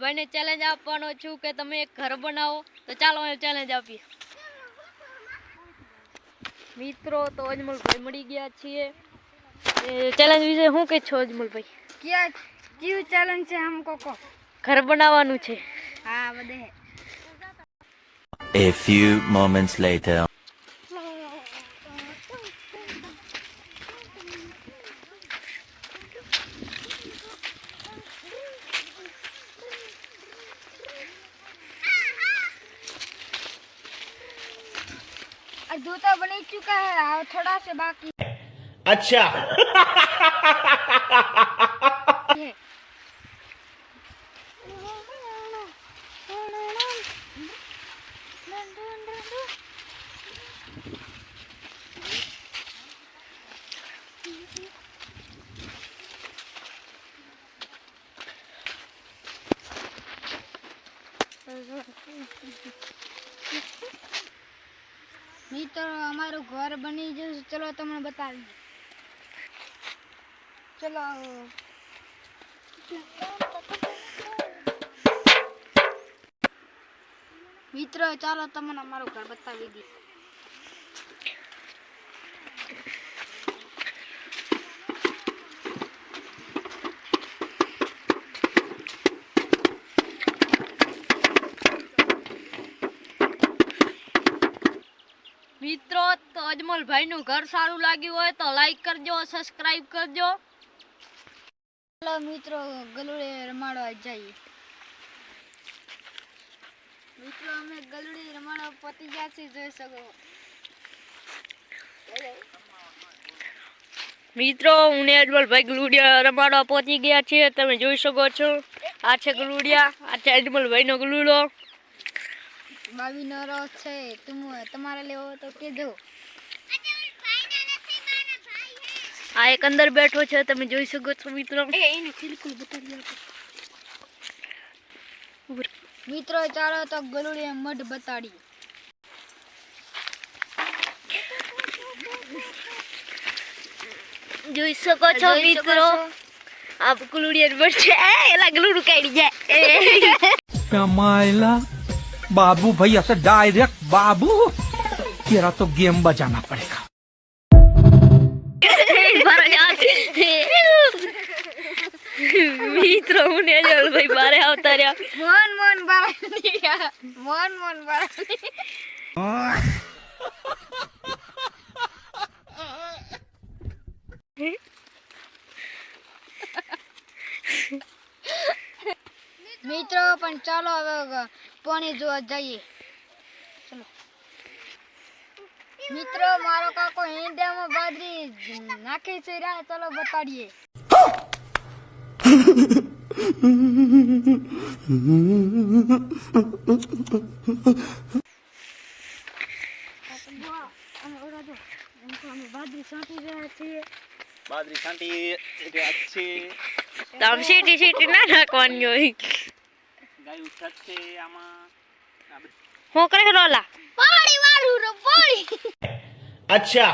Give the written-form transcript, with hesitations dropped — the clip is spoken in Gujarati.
ભાઈને ચેલેન્જ આપવાનો છું કે તમે એક ઘર બનાવો, તો ચાલો હું ચેલેન્જ આપીએ મિત્રો। તો અજમલભાઈ મળી ગયા છીએ। ચેલેન્જ વિશે શું કહે છો અજમલભાઈ? क्यों चैलेंज है हमको को ઘર બનાવવાનું છે। हाँ बदे A few moments later. दो तो बन ही चुका है, थोड़ा से बाकी अच्छा है। मित्र हमारो घर बनी जो चलो तुमने बता दी चलो मित्र चलो तुमने हमारो घर बता दी। મિત્રો તો અજમલભાઈનું ઘર સારું લાગ્યું હોય તો લાઈક કરજો, સબસ્ક્રાઇબ કરજો। चलो मित्र गलुड़े रमाड़ो जाइए। मित्र हमें गलुड़ी रमाड़ो पति जाती જોઈ શકો। મિત્રો હું ને અજમલભાઈ ગલુડિયા રમાડવા પહોંચી ગયા છીએ, તમે જોઈ શકો છો। આ છે ગલુડિયા, આ છે અજમલભાઈનો ગલુડો। બાવી નરો છે, તમારે લેવો તો કેજો। આ એક અંદર બેઠો છે, તમે જોઈ શકો છો મિત્રો। એને બિલકુલ બતાવી મિત્રો ચાલો તો ગલુડી મઢ બતાડી। જોઈ શકો છો મિત્રો, આ ગલુડિયા પર છે। એલા ગલુડું કાઢી જાય। मायला बाबू भाई ऐसे डायरेक्ट बाबू तेरा तो गेम बजाना पड़ेगा। મિત્રો હું ને અજમલભાઈ બારે આવતા રહ્યા। મોહન બારા મિત્રો પણ ચાલો હવે પાણી જોવા જઈએ। ચલો મિત્રો મારો કાકો ઈંડામાં બાજરી નાખે છે, ચલો બતાડીએ। બાજરી છાંટી રહ્યા છીએ। बादरी छांटी अच्छी તમ સીટી સીટી ના નાખવાની હોય। गाय उठते आमा હું કરે રોલા પાણી વાળું રે પાણી। अच्छा